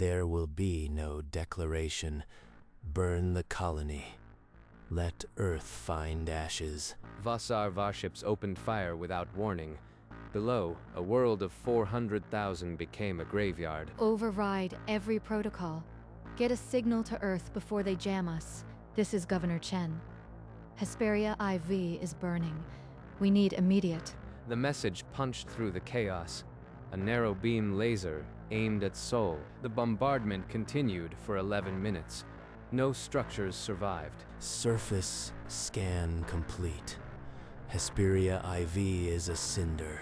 There will be no declaration. Burn the colony. Let Earth find ashes. Vassar warships opened fire without warning. Below, a world of 400,000 became a graveyard. Override every protocol. Get a signal to Earth before they jam us. This is Governor Chen. Hesperia IV is burning. We need immediate. The message punched through the chaos. A narrow beam laser aimed at Seoul. The bombardment continued for 11 minutes. No structures survived. Surface scan complete. Hesperia IV is a cinder.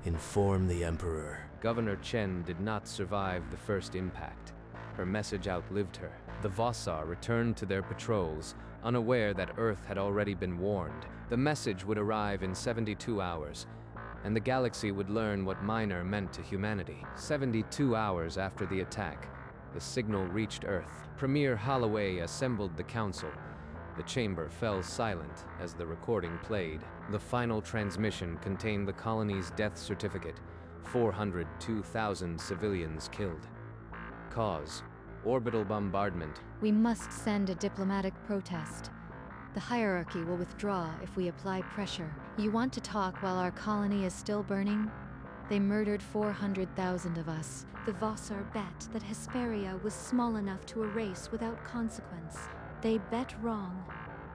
Inform the Emperor. Governor Chen did not survive the first impact. Her message outlived her. The Vassar returned to their patrols, unaware that Earth had already been warned. The message would arrive in 72 hours, and the galaxy would learn what minor meant to humanity. 72 hours after the attack, the signal reached Earth. Premier Holloway assembled the council. The chamber fell silent as the recording played. The final transmission contained the colony's death certificate: 402,000 civilians killed. Cause: orbital bombardment. We must send a diplomatic protest. The hierarchy will withdraw if we apply pressure. You want to talk while our colony is still burning? They murdered 400,000 of us. The Vassar bet that Hesperia was small enough to erase without consequence. They bet wrong.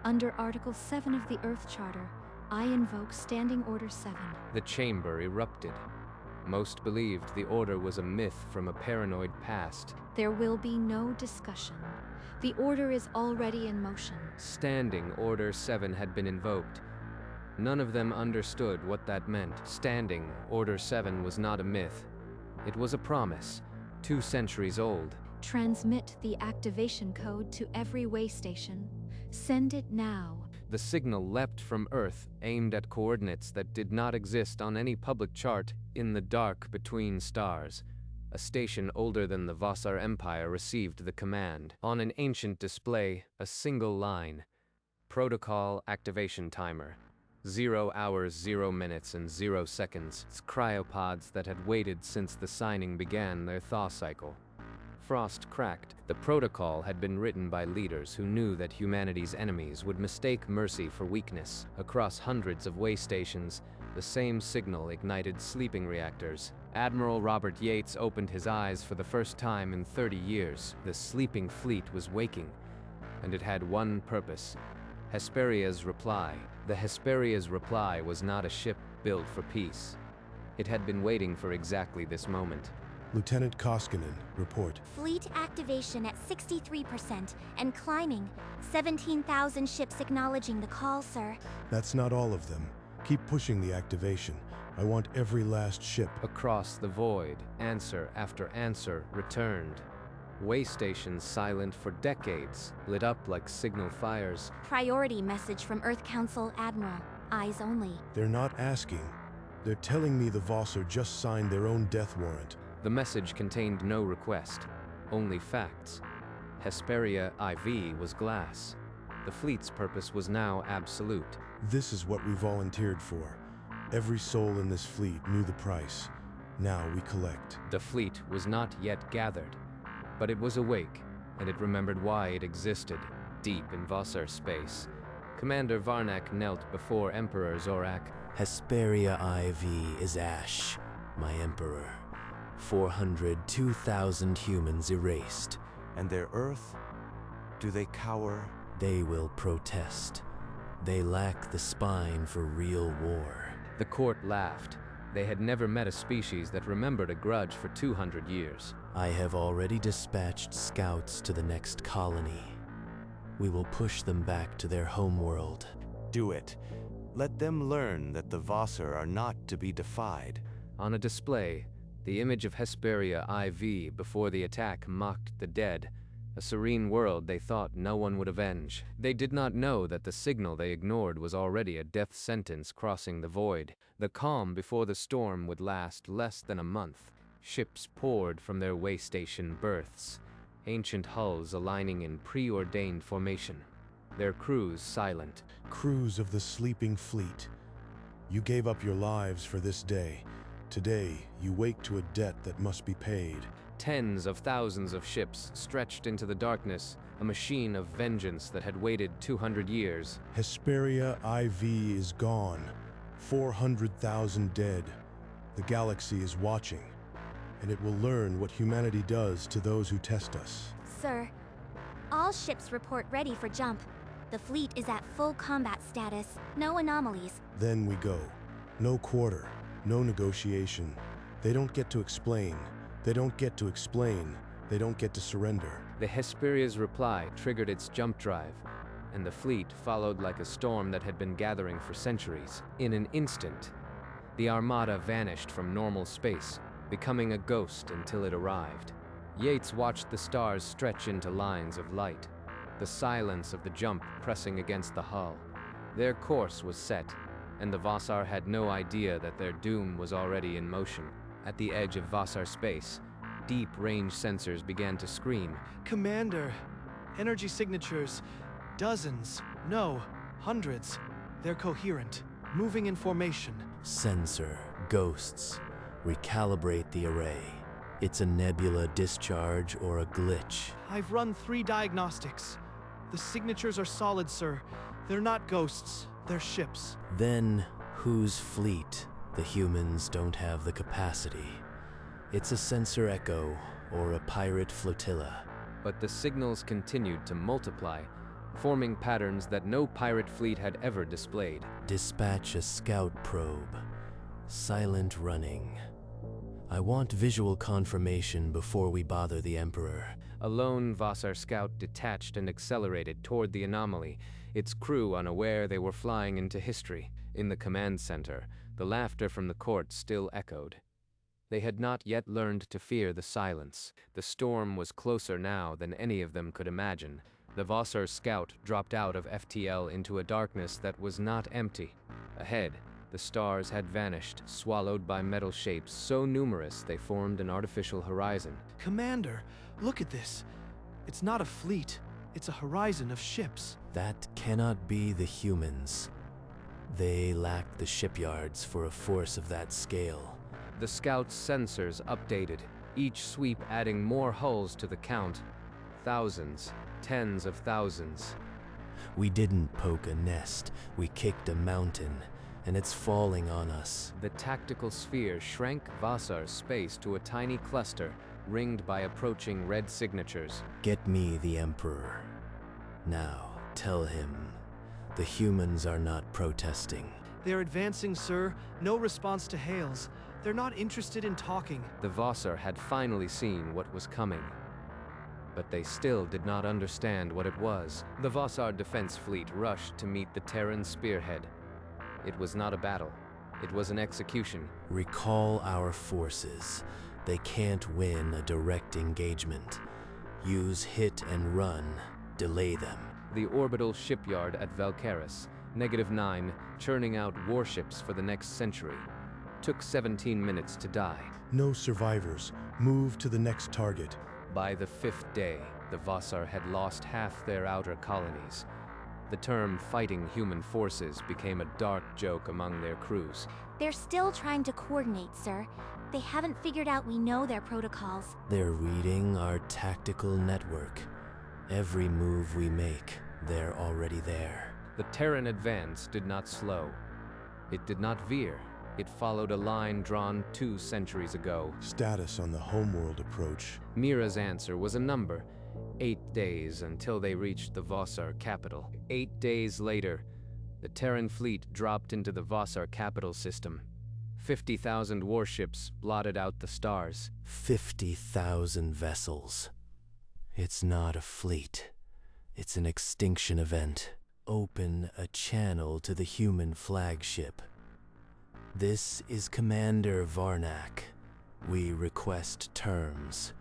Under Article 7 of the Earth Charter, I invoke Standing Order 7. The chamber erupted. Most believed the order was a myth from a paranoid past. There will be no discussion. The order is already in motion. Standing Order 7 had been invoked. None of them understood what that meant. Standing Order 7 was not a myth. It was a promise, 2 centuries old. Transmit the activation code to every way station. Send it now. The signal leapt from Earth, aimed at coordinates that did not exist on any public chart in the dark between stars. A station older than the Vassar Empire received the command. On an ancient display, a single line: Protocol Activation Timer. 0 hours, 0 minutes, and 0 seconds. It's cryopods that had waited since the signing began their thaw cycle. Frost cracked. The protocol had been written by leaders who knew that humanity's enemies would mistake mercy for weakness. Across hundreds of way stations, the same signal ignited sleeping reactors. Admiral Robert Yates opened his eyes for the first time in 30 years. The sleeping fleet was waking, and it had one purpose: Hesperia's reply. The Hesperia's reply was not a ship built for peace. It had been waiting for exactly this moment. Lieutenant Koskinen, report. Fleet activation at 63% and climbing. 17,000 ships acknowledging the call, sir. That's not all of them. Keep pushing the activation. I want every last ship. Across the void, answer after answer returned. Way stations silent for decades, lit up like signal fires. Priority message from Earth Council, Admiral. Eyes only. They're not asking. They're telling me the Vassar just signed their own death warrant. The message contained no request, only facts. Hesperia IV was glass. The fleet's purpose was now absolute. This is what we volunteered for. Every soul in this fleet knew the price. Now we collect. The fleet was not yet gathered, but it was awake, and it remembered why it existed, deep in Vassar space. Commander Varnak knelt before Emperor Zorak. Hesperia IV is ash, my Emperor. 402,000 humans erased. And their Earth? Do they cower? They will protest. They lack the spine for real war. The court laughed. They had never met a species that remembered a grudge for 200 years. I have already dispatched scouts to the next colony. We will push them back to their homeworld. Do it. Let them learn that the Vassar are not to be defied. On a display, the image of Hesperia IV before the attack mocked the dead, a serene world they thought no one would avenge. They did not know that the signal they ignored was already a death sentence crossing the void. The calm before the storm would last less than a month. Ships poured from their way station berths, ancient hulls aligning in preordained formation, their crews silent. Crews of the sleeping fleet. You gave up your lives for this day. Today, you wake to a debt that must be paid. Tens of thousands of ships stretched into the darkness, a machine of vengeance that had waited 200 years. Hesperia IV is gone. 400,000 dead. The galaxy is watching, and it will learn what humanity does to those who test us. Sir, all ships report ready for jump. The fleet is at full combat status. No anomalies. Then we go. No quarter, no negotiation. They don't get to explain. They don't get to explain. They don't get to surrender. The Hesperia's reply triggered its jump drive, and the fleet followed like a storm that had been gathering for centuries. In an instant, the armada vanished from normal space, becoming a ghost until it arrived. Yates watched the stars stretch into lines of light, the silence of the jump pressing against the hull. Their course was set, and the Vossar had no idea that their doom was already in motion. At the edge of Vossar space, deep-range sensors began to scream. Commander, energy signatures, dozens, no, hundreds. They're coherent, moving in formation. Sensor, ghosts. Recalibrate the array. It's a nebula discharge or a glitch. I've run 3 diagnostics. The signatures are solid, sir. They're not ghosts, they're ships. Then, whose fleet? The humans don't have the capacity. It's a sensor echo or a pirate flotilla. But the signals continued to multiply, forming patterns that no pirate fleet had ever displayed. Dispatch a scout probe. Silent running. I want visual confirmation before we bother the Emperor. A lone Vossar scout detached and accelerated toward the anomaly, its crew unaware they were flying into history. In the command center, the laughter from the court still echoed. They had not yet learned to fear the silence. The storm was closer now than any of them could imagine. The Vossar scout dropped out of FTL into a darkness that was not empty. Ahead, the stars had vanished, swallowed by metal shapes so numerous they formed an artificial horizon. Commander, look at this. It's not a fleet, it's a horizon of ships. That cannot be the humans. They lack the shipyards for a force of that scale. The scout's sensors updated, each sweep adding more hulls to the count. Thousands, tens of thousands. We didn't poke a nest, we kicked a mountain, and it's falling on us. The tactical sphere shrank Vossar's space to a tiny cluster, ringed by approaching red signatures. Get me the Emperor. Now, tell him, the humans are not protesting. They're advancing, sir. No response to hails. They're not interested in talking. The Vossar had finally seen what was coming, but they still did not understand what it was. The Vossar defense fleet rushed to meet the Terran spearhead. It was not a battle. It was an execution. Recall our forces. They can't win a direct engagement. Use hit and run. Delay them. The orbital shipyard at Valkaris, -9, churning out warships for the next century. Took 17 minutes to die. No survivors. Move to the next target. By the 5th day, the Vossar had lost half their outer colonies. The term fighting human forces became a dark joke among their crews. They're still trying to coordinate, sir. They haven't figured out we know their protocols. They're reading our tactical network. Every move we make, they're already there. The Terran advance did not slow. It did not veer. It followed a line drawn 2 centuries ago. Status on the homeworld approach. Mira's answer was a number. 8 days until they reached the Vossar capital. 8 days later, the Terran fleet dropped into the Vossar capital system. 50,000 warships blotted out the stars. 50,000 vessels. It's not a fleet. It's an extinction event. Open a channel to the human flagship. This is Commander Varnak. We request terms.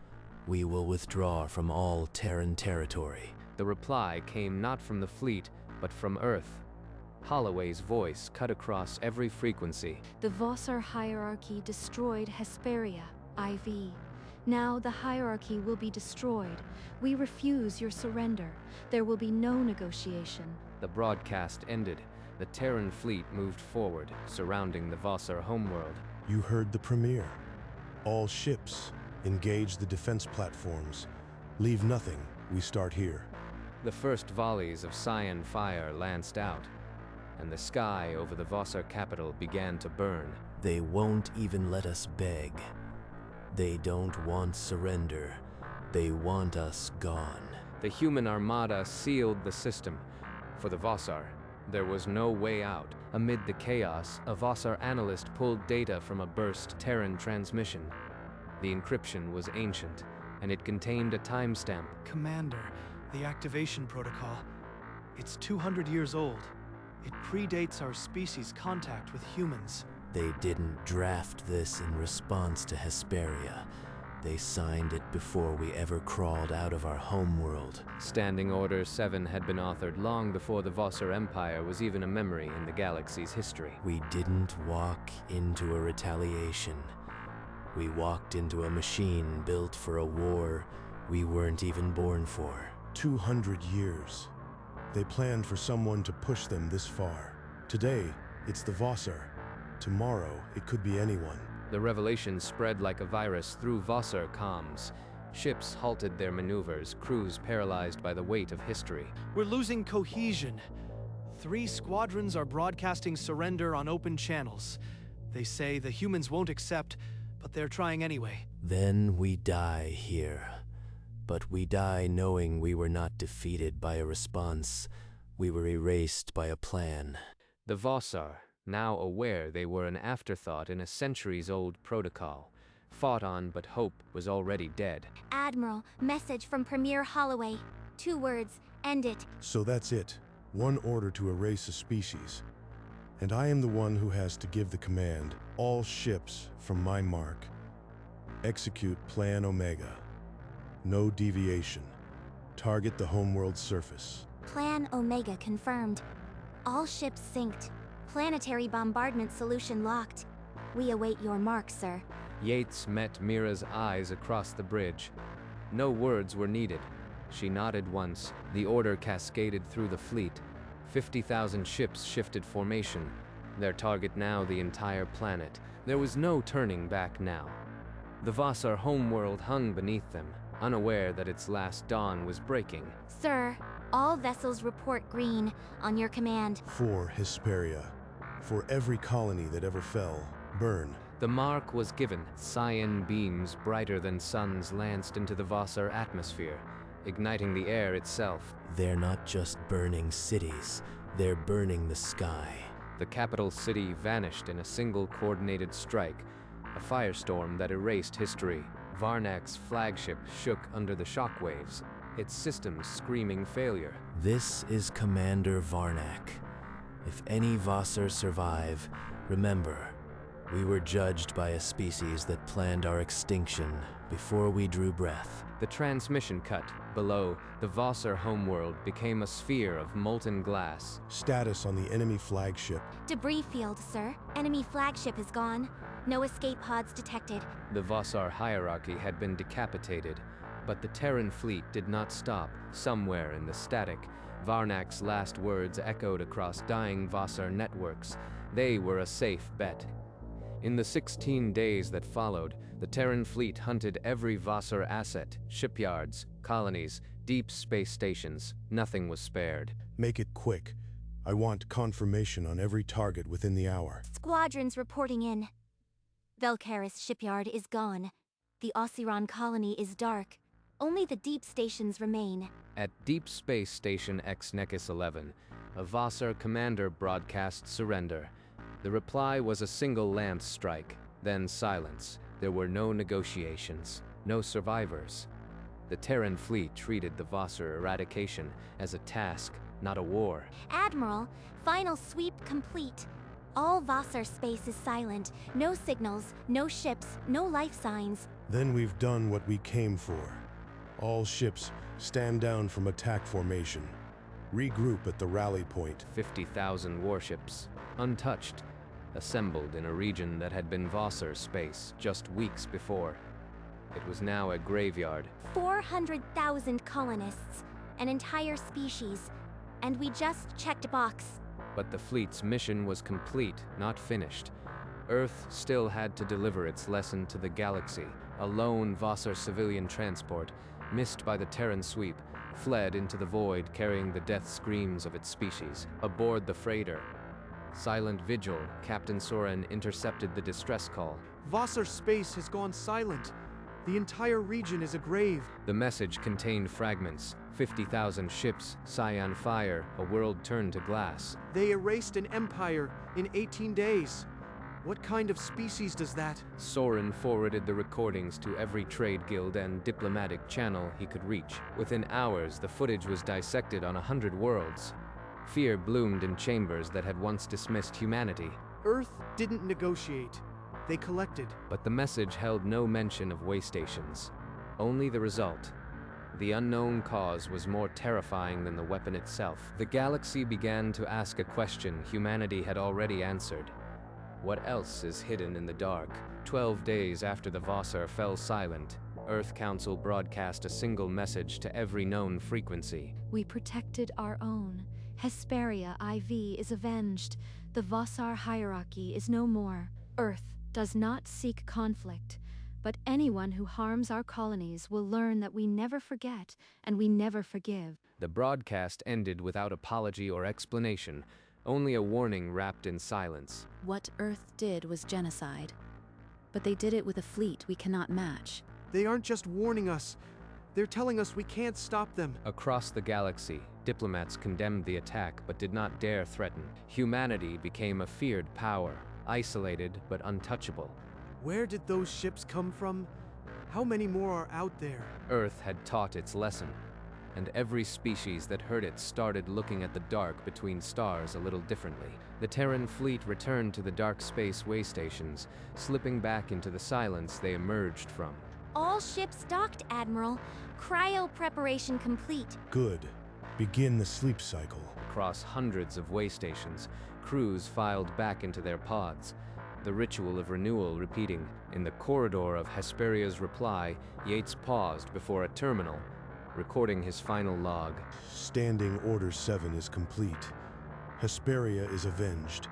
We will withdraw from all Terran territory. The reply came not from the fleet, but from Earth. Holloway's voice cut across every frequency. The Vossar hierarchy destroyed Hesperia, IV. Now the hierarchy will be destroyed. We refuse your surrender. There will be no negotiation. The broadcast ended. The Terran fleet moved forward, surrounding the Vossar homeworld. You heard the premier. All ships, Engage the defense platforms. Leave nothing, we start here. The first volleys of cyan fire lanced out, and the sky over the Vossar capital began to burn. They won't even let us beg. They don't want surrender. They want us gone. The human armada sealed the system. For the Vossar, there was no way out. Amid the chaos, a Vossar analyst pulled data from a burst Terran transmission. The encryption was ancient, and it contained a timestamp. Commander, the activation protocol. It's 200 years old. It predates our species' contact with humans. They didn't draft this in response to Hesperia. They signed it before we ever crawled out of our homeworld. Standing Order 7 had been authored long before the Vossar Empire was even a memory in the galaxy's history. We didn't walk into a retaliation. We walked into a machine built for a war we weren't even born for. 200 years. They planned for someone to push them this far. Today, it's the Vossar. Tomorrow, it could be anyone. The revelation spread like a virus through Vossar comms. Ships halted their maneuvers, crews paralyzed by the weight of history. We're losing cohesion. 3 squadrons are broadcasting surrender on open channels. They say the humans won't accept, but they're trying anyway. Then we die here. But we die knowing we were not defeated by a response. We were erased by a plan. The Vossar, now aware they were an afterthought in a centuries-old protocol, fought on but hope was already dead. Admiral, message from Premier Holloway. 2 words, end it. So that's it. One order to erase a species. And I am the one who has to give the command. All ships from my mark. Execute Plan Omega. No deviation. Target the homeworld surface. Plan Omega confirmed. All ships synced. Planetary bombardment solution locked. We await your mark, sir. Yates met Mira's eyes across the bridge. No words were needed. She nodded once. The order cascaded through the fleet. 50,000 ships shifted formation. Their target now the entire planet. There was no turning back now. The Vossar homeworld hung beneath them, unaware that its last dawn was breaking. Sir, all vessels report green on your command. For Hesperia. For every colony that ever fell, burn. The mark was given. Cyan beams brighter than suns lanced into the Vossar atmosphere, igniting the air itself. They're not just burning cities, they're burning the sky. The capital city vanished in a single coordinated strike, a firestorm that erased history. Varnak's flagship shook under the shockwaves, its systems screaming failure. This is Commander Varnak. If any Vossar survive, remember, we were judged by a species that planned our extinction before we drew breath. The transmission cut. Below, the Vossar homeworld became a sphere of molten glass. Status on the enemy flagship. Debris field, sir. Enemy flagship is gone. No escape pods detected. The Vossar hierarchy had been decapitated, but the Terran fleet did not stop. Somewhere in the static, Varnak's last words echoed across dying Vossar networks. They were a safe bet. In the 16 days that followed, the Terran fleet hunted every Vossar asset, shipyards, colonies, deep space stations. Nothing was spared. Make it quick. I want confirmation on every target within the hour. Squadrons reporting in. Velkaris shipyard is gone. The Ossiron colony is dark. Only the deep stations remain. At Deep Space Station X Nekis 11, a Vossar commander broadcast surrender. The reply was a single lance strike, then silence. There were no negotiations, no survivors. The Terran fleet treated the Vossar eradication as a task, not a war. Admiral, final sweep complete. All Vossar space is silent. No signals, no ships, no life signs. Then we've done what we came for. All ships, stand down from attack formation. Regroup at the rally point. 50,000 warships, untouched, assembled in a region that had been Vossar space just weeks before. It was now a graveyard. 400,000 colonists, an entire species, and we just checked a box. But the fleet's mission was complete, not finished. Earth still had to deliver its lesson to the galaxy. A lone Vossar civilian transport, missed by the Terran sweep, fled into the void carrying the death screams of its species. Aboard the freighter, Silent Vigil, Captain Soren intercepted the distress call. Vossar space has gone silent. The entire region is a grave. The message contained fragments. 50,000 ships, cyan fire, a world turned to glass. They erased an empire in 18 days. What kind of species does that? Soren forwarded the recordings to every trade guild and diplomatic channel he could reach. Within hours, the footage was dissected on 100 worlds. Fear bloomed in chambers that had once dismissed humanity. Earth didn't negotiate. They collected. But the message held no mention of way stations. Only the result. The unknown cause was more terrifying than the weapon itself. The galaxy began to ask a question humanity had already answered. What else is hidden in the dark? 12 days after the Vossar fell silent, Earth Council broadcast a single message to every known frequency. We protected our own. Hesperia IV is avenged. The Vossar hierarchy is no more. Earth does not seek conflict, but anyone who harms our colonies will learn that we never forget and we never forgive. The broadcast ended without apology or explanation, only a warning wrapped in silence. What Earth did was genocide, but they did it with a fleet we cannot match. They aren't just warning us. They're telling us we can't stop them. Across the galaxy, diplomats condemned the attack but did not dare threaten. Humanity became a feared power, isolated but untouchable. Where did those ships come from? How many more are out there? Earth had taught its lesson, and every species that heard it started looking at the dark between stars a little differently. The Terran fleet returned to the dark space way stations, slipping back into the silence they emerged from. All ships docked, Admiral. Cryo preparation complete. Good. Begin the sleep cycle. Across hundreds of way stations, crews filed back into their pods, the ritual of renewal repeating. In the corridor of Hesperia's reply, Yates paused before a terminal, recording his final log. Standing Order 7 is complete. Hesperia is avenged.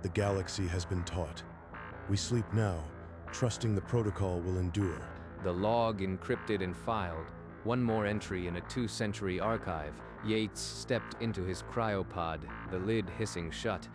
The galaxy has been taught. We sleep now, trusting the protocol will endure. The log encrypted and filed, one more entry in a 2-century archive. Yates stepped into his cryopod, the lid hissing shut,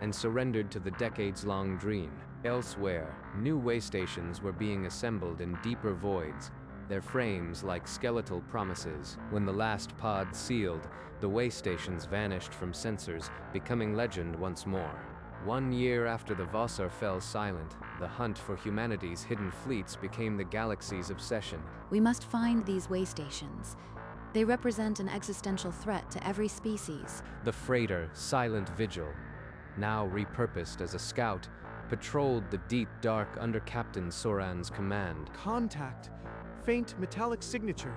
and surrendered to the decades-long dream. Elsewhere, new way stations were being assembled in deeper voids, their frames like skeletal promises. When the last pod sealed, the way stations vanished from sensors, becoming legend once more. 1 year after the Vossar fell silent, the hunt for humanity's hidden fleets became the galaxy's obsession. We must find these way stations. They represent an existential threat to every species. The freighter, Silent Vigil, now repurposed as a scout, patrolled the deep dark under Captain Soran's command. Contact. Faint metallic signature.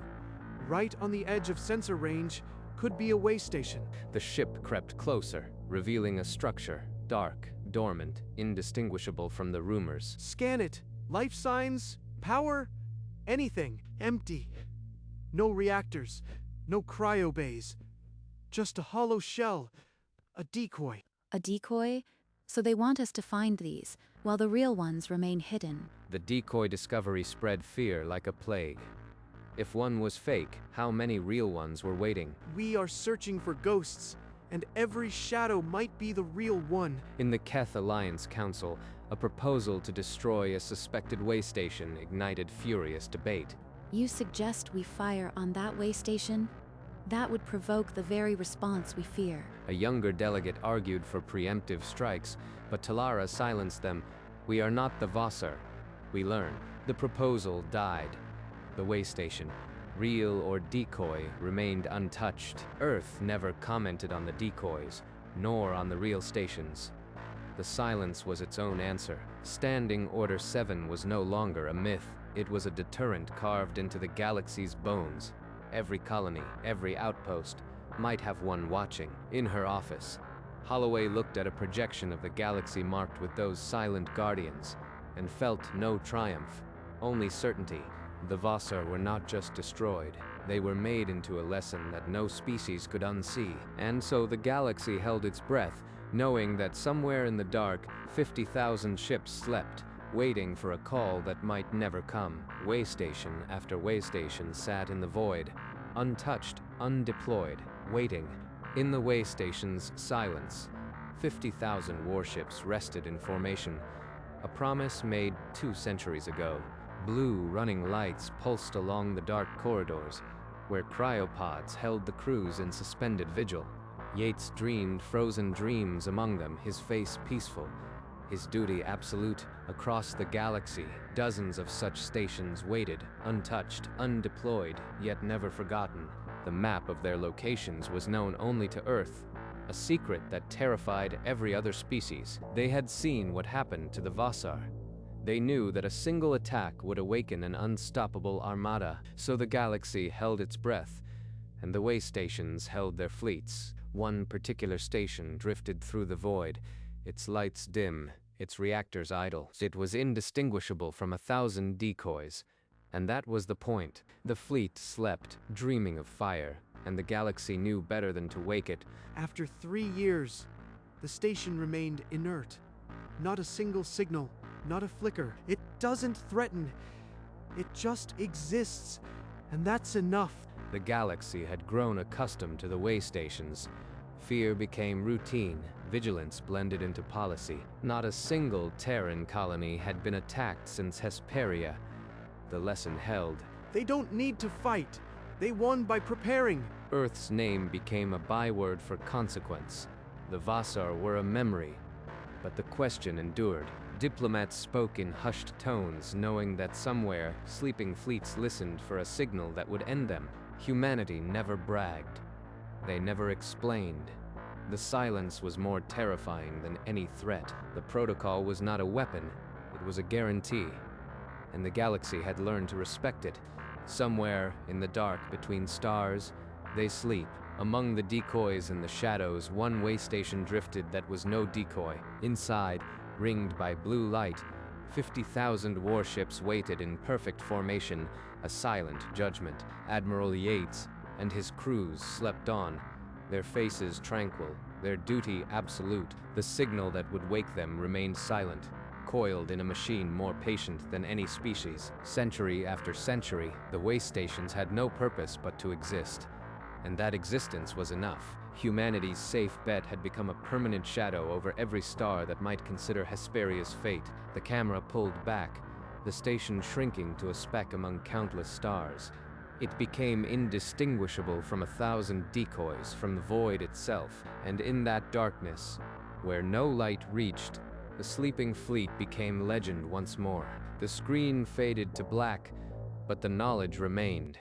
Right on the edge of sensor range. Could be a way station. The ship crept closer, revealing a structure, dark, dormant, indistinguishable from the rumors. Scan it. Life signs, power, anything. Empty. No reactors, no cryo bays. Just a hollow shell, a decoy. A decoy? So they want us to find these, while the real ones remain hidden. The decoy discovery spread fear like a plague. If one was fake, how many real ones were waiting? We are searching for ghosts, and every shadow might be the real one. In the Keth Alliance Council, a proposal to destroy a suspected way station ignited furious debate. You suggest we fire on that way station? That would provoke the very response we fear. A younger delegate argued for preemptive strikes, but Talara silenced them. We are not the Vossar. We learn. The proposal died. The way station, real or decoy, remained untouched. Earth never commented on the decoys, nor on the real stations. The silence was its own answer. Standing Order 7 was no longer a myth. It was a deterrent carved into the galaxy's bones. Every colony, every outpost, might have one watching. In her office, Holloway looked at a projection of the galaxy marked with those silent guardians, and felt no triumph, only certainty. The Vossar were not just destroyed, they were made into a lesson that no species could unsee. And so the galaxy held its breath, knowing that somewhere in the dark, 50,000 ships slept, waiting for a call that might never come. Waystation after waystation sat in the void, untouched, undeployed, waiting. In the waystation's silence, 50,000 warships rested in formation, a promise made 2 centuries ago. Blue running lights pulsed along the dark corridors, where cryopods held the crews in suspended vigil. Yates dreamed frozen dreams among them, his face peaceful, his duty absolute. Across the galaxy, dozens of such stations waited, untouched, undeployed, yet never forgotten. The map of their locations was known only to Earth, a secret that terrified every other species. They had seen what happened to the Vassar. They knew that a single attack would awaken an unstoppable armada, so the galaxy held its breath, and the waystations held their fleets. One particular station drifted through the void, its lights dim, its reactors idle. It was indistinguishable from 1,000 decoys, and that was the point. The fleet slept, dreaming of fire, and the galaxy knew better than to wake it. After 3 years, the station remained inert. Not a single signal, not a flicker. It doesn't threaten. It just exists, and that's enough. The galaxy had grown accustomed to the waystations. Fear became routine, vigilance blended into policy. Not a single Terran colony had been attacked since Hesperia. The lesson held. They don't need to fight. They won by preparing. Earth's name became a byword for consequence. The Vassar were a memory, but the question endured. Diplomats spoke in hushed tones, knowing that somewhere, sleeping fleets listened for a signal that would end them. Humanity never bragged. They never explained. The silence was more terrifying than any threat. The protocol was not a weapon, it was a guarantee, and the galaxy had learned to respect it. Somewhere in the dark between stars, they sleep. Among the decoys in the shadows, one waystation drifted that was no decoy. Inside, ringed by blue light, 50,000 warships waited in perfect formation, a silent judgment. Admiral Yates and his crews slept on, their faces tranquil, their duty absolute. The signal that would wake them remained silent, coiled in a machine more patient than any species. Century after century, the waystations had no purpose but to exist, and that existence was enough. Humanity's safe bet had become a permanent shadow over every star that might consider Hesperia's fate. The camera pulled back, the station shrinking to a speck among countless stars. It became indistinguishable from 1,000 decoys, from the void itself, and in that darkness, where no light reached, the sleeping fleet became legend once more. The screen faded to black, but the knowledge remained.